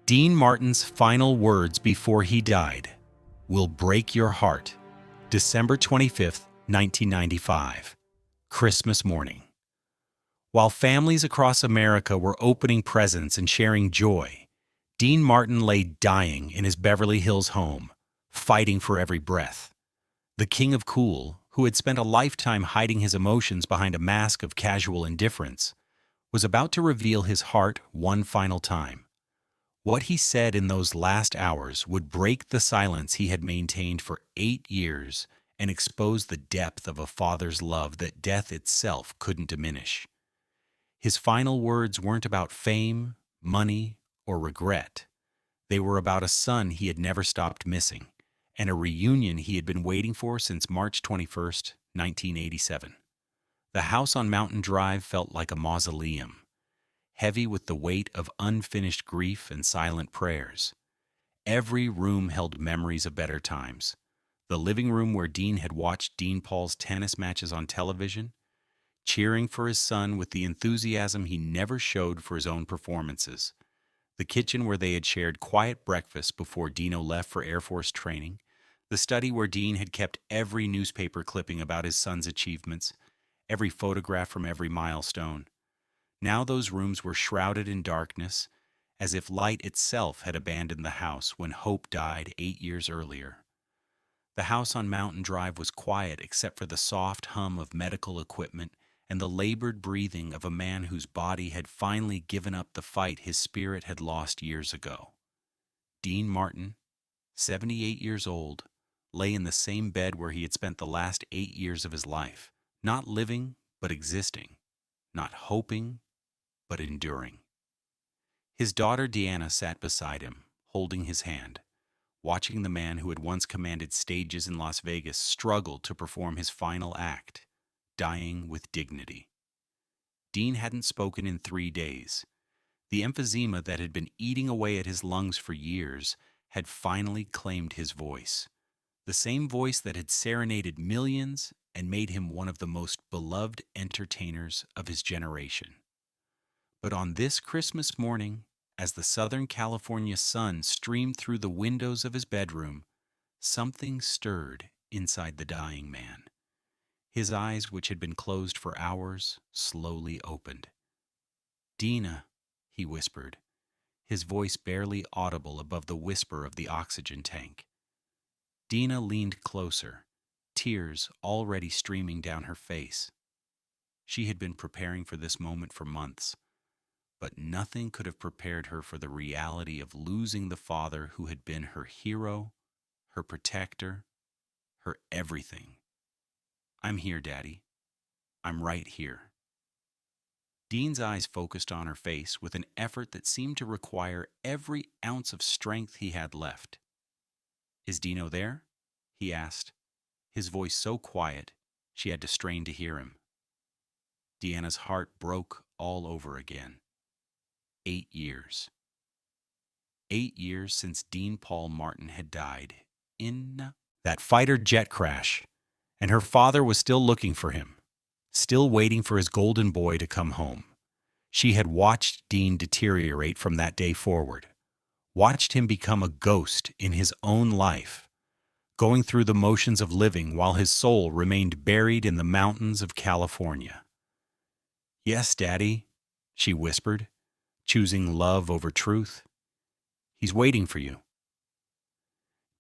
Dean Martin's final words before he died will break your heart. December 25th, 1995. Christmas morning. While families across America were opening presents and sharing joy, Dean Martin lay dying in his Beverly Hills home, fighting for every breath. The king of cool, who had spent a lifetime hiding his emotions behind a mask of casual indifference, was about to reveal his heart one final time. What he said in those last hours would break the silence he had maintained for 8 years and expose the depth of a father's love that death itself couldn't diminish. His final words weren't about fame, money, or regret. They were about a son he had never stopped missing, and a reunion he had been waiting for since March 21st, 1987. The house on Mountain Drive felt like a mausoleum, heavy with the weight of unfinished grief and silent prayers. Every room held memories of better times. The living room where Dean had watched Dean Paul's tennis matches on television, cheering for his son with the enthusiasm he never showed for his own performances. The kitchen where they had shared quiet breakfast before Dino left for Air Force training. The study where Dean had kept every newspaper clipping about his son's achievements, every photograph from every milestone. Now those rooms were shrouded in darkness, as if light itself had abandoned the house when hope died 8 years earlier. The house on Mountain Drive was quiet except for the soft hum of medical equipment and the labored breathing of a man whose body had finally given up the fight his spirit had lost years ago. Dean Martin, 78 years old, lay in the same bed where he had spent the last 8 years of his life, not living but existing, not hoping but enduring. His daughter Deana sat beside him, holding his hand, watching the man who had once commanded stages in Las Vegas struggle to perform his final act, dying with dignity. Dean hadn't spoken in 3 days. The emphysema that had been eating away at his lungs for years had finally claimed his voice, the same voice that had serenaded millions and made him one of the most beloved entertainers of his generation. But on this Christmas morning, as the Southern California sun streamed through the windows of his bedroom, something stirred inside the dying man. His eyes, which had been closed for hours, slowly opened. "Deana," he whispered, his voice barely audible above the whisper of the oxygen tank. Deana leaned closer, tears already streaming down her face. She had been preparing for this moment for months, but nothing could have prepared her for the reality of losing the father who had been her hero, her protector, her everything. "I'm here, Daddy. I'm right here." Dean's eyes focused on her face with an effort that seemed to require every ounce of strength he had left. "Is Dino there?" he asked, his voice so quiet she had to strain to hear him. Deanna's heart broke all over again. 8 years. 8 years since Dean Paul Martin had died in that fighter jet crash, and her father was still looking for him, still waiting for his golden boy to come home. She had watched Dean deteriorate from that day forward, watched him become a ghost in his own life, going through the motions of living while his soul remained buried in the mountains of California. "Yes, Daddy," she whispered, choosing love over truth. "He's waiting for you."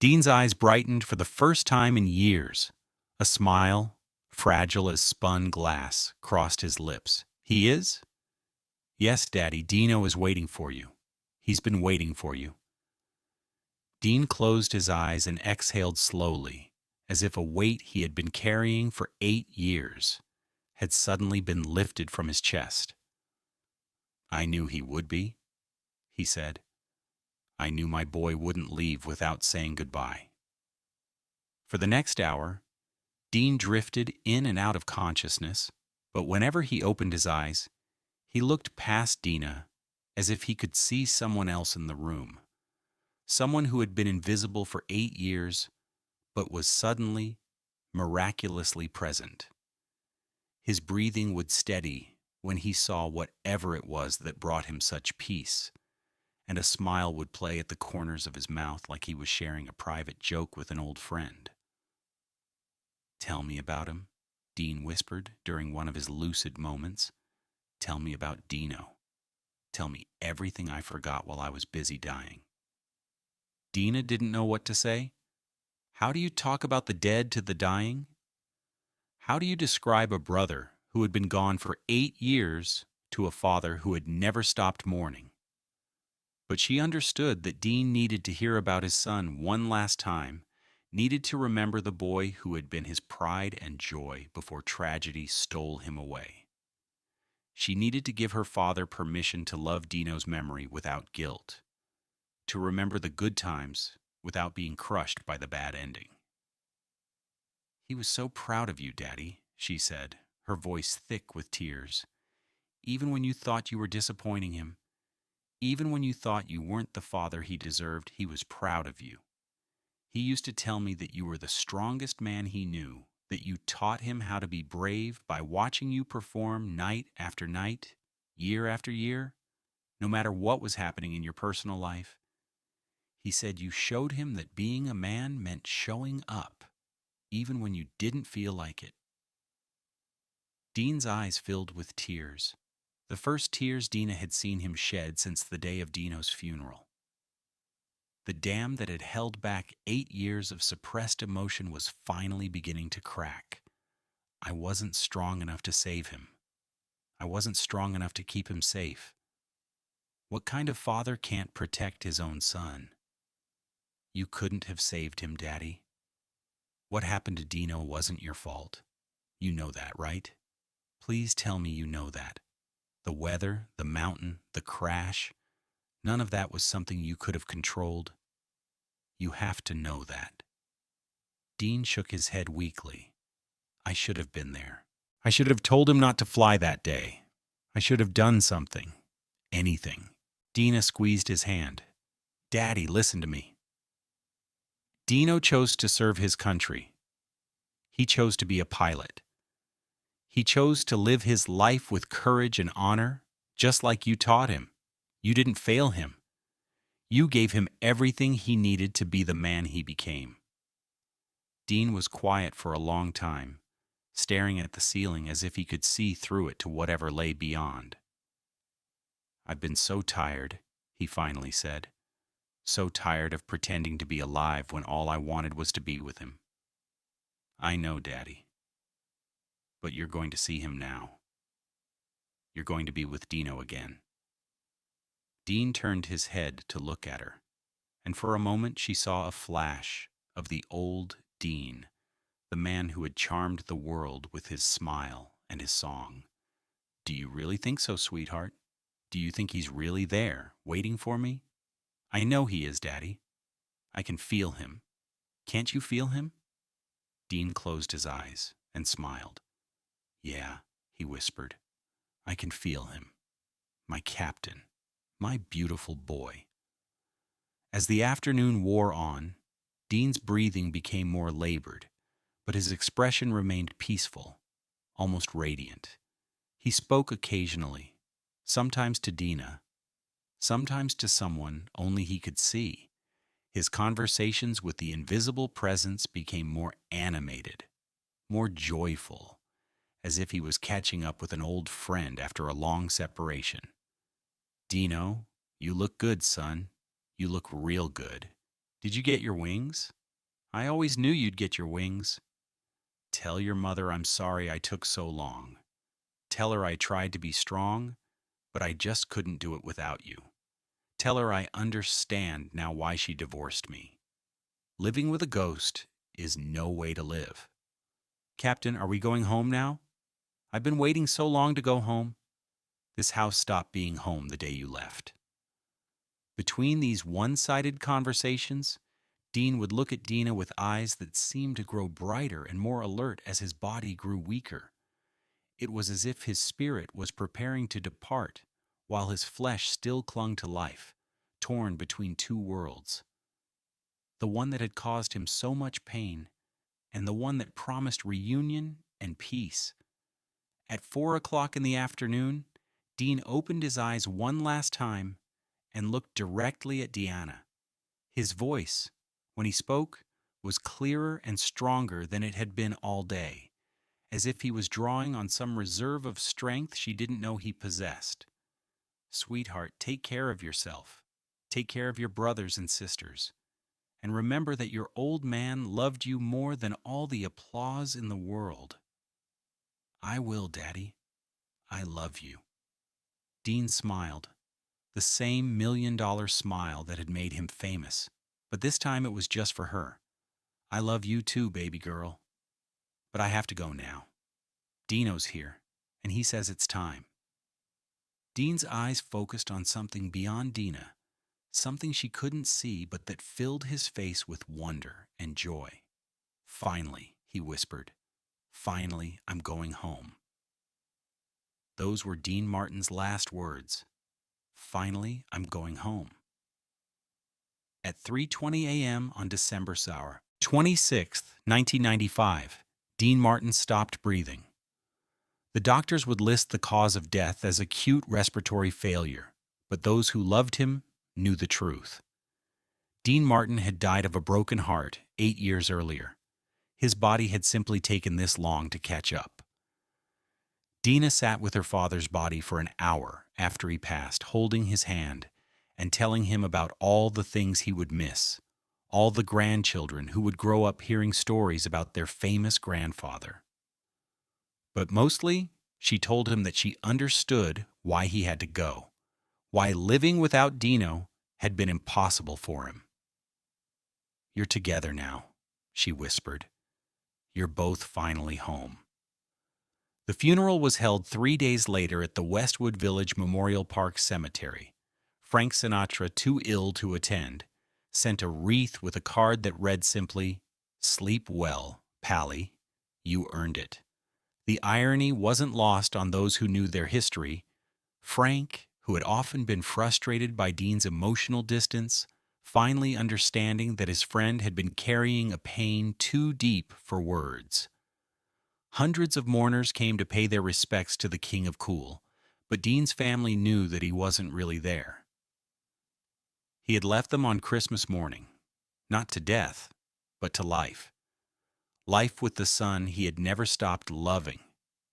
Dean's eyes brightened for the first time in years. A smile, fragile as spun glass, crossed his lips. "He is?" "Yes, Daddy, Dino is waiting for you. He's been waiting for you." Dean closed his eyes and exhaled slowly, as if a weight he had been carrying for 8 years had suddenly been lifted from his chest. "I knew he would be," he said. "I knew my boy wouldn't leave without saying goodbye." For the next hour, Dean drifted in and out of consciousness, but whenever he opened his eyes, he looked past Deana as if he could see someone else in the room, someone who had been invisible for 8 years, but was suddenly, miraculously present. His breathing would steady when he saw whatever it was that brought him such peace, and a smile would play at the corners of his mouth like he was sharing a private joke with an old friend. "Tell me about him," Dean whispered during one of his lucid moments. "Tell me about Dino. Tell me everything I forgot while I was busy dying." Deana didn't know what to say. How do you talk about the dead to the dying? How do you describe a brother who had been gone for 8 years to a father who had never stopped mourning? But she understood that Dean needed to hear about his son one last time, needed to remember the boy who had been his pride and joy before tragedy stole him away. She needed to give her father permission to love Dino's memory without guilt, to remember the good times without being crushed by the bad ending. "He was so proud of you, Daddy," she said, her voice thick with tears. "Even when you thought you were disappointing him, even when you thought you weren't the father he deserved, he was proud of you. He used to tell me that you were the strongest man he knew, that you taught him how to be brave by watching you perform night after night, year after year, no matter what was happening in your personal life. He said you showed him that being a man meant showing up, even when you didn't feel like it." Dean's eyes filled with tears, the first tears Deana had seen him shed since the day of Dino's funeral. The dam that had held back 8 years of suppressed emotion was finally beginning to crack. "I wasn't strong enough to save him. I wasn't strong enough to keep him safe. What kind of father can't protect his own son? You couldn't have saved him, Daddy. What happened to Dino wasn't your fault. You know that, right? Please tell me you know that. The weather, the mountain, the crash, none of that was something you could have controlled. You have to know that." Dean shook his head weakly. "I should have been there. I should have told him not to fly that day. I should have done something. Anything." Deana squeezed his hand. "Daddy, listen to me." Dino chose to serve his country. He chose to be a pilot. He chose to live his life with courage and honor, just like you taught him. You didn't fail him. You gave him everything he needed to be the man he became. Dean was quiet for a long time, staring at the ceiling as if he could see through it to whatever lay beyond. "I've been so tired," he finally said. "So tired of pretending to be alive when all I wanted was to be with him." "I know, Daddy. But you're going to see him now. You're going to be with Dino again." Dean turned his head to look at her, and for a moment she saw a flash of the old Dean, the man who had charmed the world with his smile and his song. "Do you really think so, sweetheart? Do you think he's really there, waiting for me?" "I know he is, Daddy. I can feel him. Can't you feel him?" Dean closed his eyes and smiled. "Yeah," he whispered. "I can feel him. My captain. My beautiful boy." As the afternoon wore on, Dean's breathing became more labored, but his expression remained peaceful, almost radiant. He spoke occasionally, sometimes to Deana, sometimes to someone only he could see. His conversations with the invisible presence became more animated, more joyful, as if he was catching up with an old friend after a long separation. "Dino, you look good, son. You look real good. Did you get your wings? I always knew you'd get your wings. Tell your mother I'm sorry I took so long. Tell her I tried to be strong, but I just couldn't do it without you. Tell her I understand now why she divorced me. Living with a ghost is no way to live. Captain, are we going home now? I've been waiting so long to go home. This house stopped being home the day you left." Between these one-sided conversations, Dean would look at Deana with eyes that seemed to grow brighter and more alert as his body grew weaker. It was as if his spirit was preparing to depart while his flesh still clung to life, torn between two worlds. The one that had caused him so much pain, and the one that promised reunion and peace. At 4 o'clock in the afternoon, Dean opened his eyes one last time and looked directly at Deana. His voice, when he spoke, was clearer and stronger than it had been all day, as if he was drawing on some reserve of strength she didn't know he possessed. Sweetheart, take care of yourself. Take care of your brothers and sisters. And remember that your old man loved you more than all the applause in the world. I will, Daddy. I love you. Dean smiled, the same $1,000,000 smile that had made him famous, but this time it was just for her. I love you too, baby girl. But I have to go now. Dino's here, and he says it's time. Dean's eyes focused on something beyond Deana, something she couldn't see but that filled his face with wonder and joy. Finally, he whispered. Finally, I'm going home. Those were Dean Martin's last words. Finally, I'm going home. At 3:20 a.m. on December 26th, 1995, Dean Martin stopped breathing. The doctors would list the cause of death as acute respiratory failure, but those who loved him knew the truth. Dean Martin had died of a broken heart 8 years earlier. His body had simply taken this long to catch up. Deana sat with her father's body for an hour after he passed, holding his hand and telling him about all the things he would miss, all the grandchildren who would grow up hearing stories about their famous grandfather. But mostly, she told him that she understood why he had to go, why living without Dino had been impossible for him. You're together now, she whispered. You're both finally home. The funeral was held 3 days later at the Westwood Village Memorial Park Cemetery. Frank Sinatra, too ill to attend, sent a wreath with a card that read simply, "Sleep well, Pally. You earned it." The irony wasn't lost on those who knew their history. Frank, who had often been frustrated by Dean's emotional distance, finally understanding that his friend had been carrying a pain too deep for words. Hundreds of mourners came to pay their respects to the King of Cool, but Dean's family knew that he wasn't really there. He had left them on Christmas morning, not to death, but to life. Life with the son he had never stopped loving,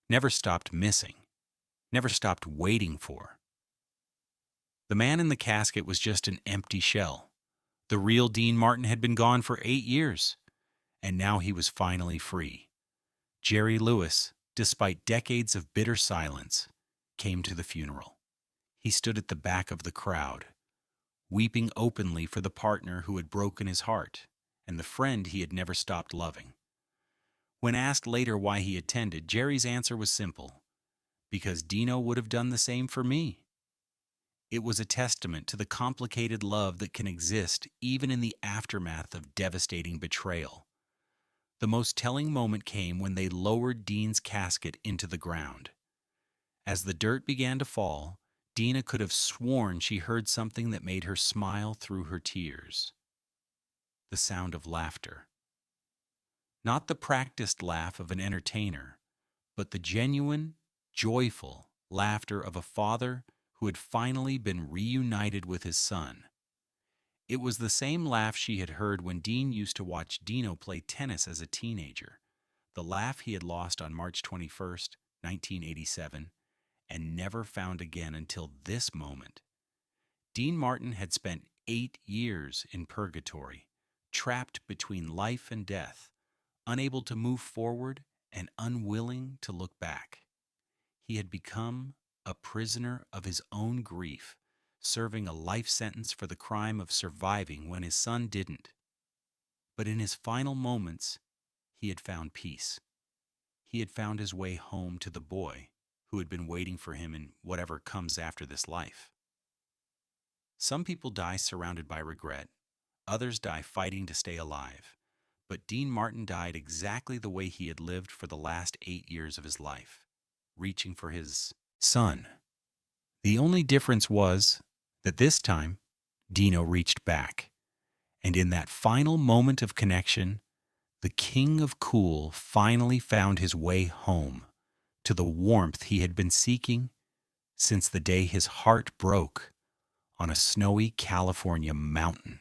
never stopped missing, never stopped waiting for. The man in the casket was just an empty shell. The real Dean Martin had been gone for 8 years, and now he was finally free. Jerry Lewis, despite decades of bitter silence, came to the funeral. He stood at the back of the crowd, weeping openly for the partner who had broken his heart and the friend he had never stopped loving. When asked later why he attended, Jerry's answer was simple: because Dino would have done the same for me. It was a testament to the complicated love that can exist even in the aftermath of devastating betrayal. The most telling moment came when they lowered Dean's casket into the ground. As the dirt began to fall, Deana could have sworn she heard something that made her smile through her tears. The sound of laughter. Not the practiced laugh of an entertainer, but the genuine, joyful laughter of a father who had finally been reunited with his son. It was the same laugh she had heard when Dean used to watch Dino play tennis as a teenager, the laugh he had lost on March 21st, 1987, and never found again until this moment. Dean Martin had spent 8 years in purgatory, trapped between life and death, unable to move forward and unwilling to look back. He had become a prisoner of his own grief, serving a life sentence for the crime of surviving when his son didn't. But in his final moments, he had found peace. He had found his way home to the boy who had been waiting for him in whatever comes after this life. Some people die surrounded by regret. Others die fighting to stay alive. But Dean Martin died exactly the way he had lived for the last 8 years of his life, reaching for his son. The only difference was that this time, Dino reached back. And in that final moment of connection, the King of Cool finally found his way home, to the warmth he had been seeking since the day his heart broke on a snowy California mountain.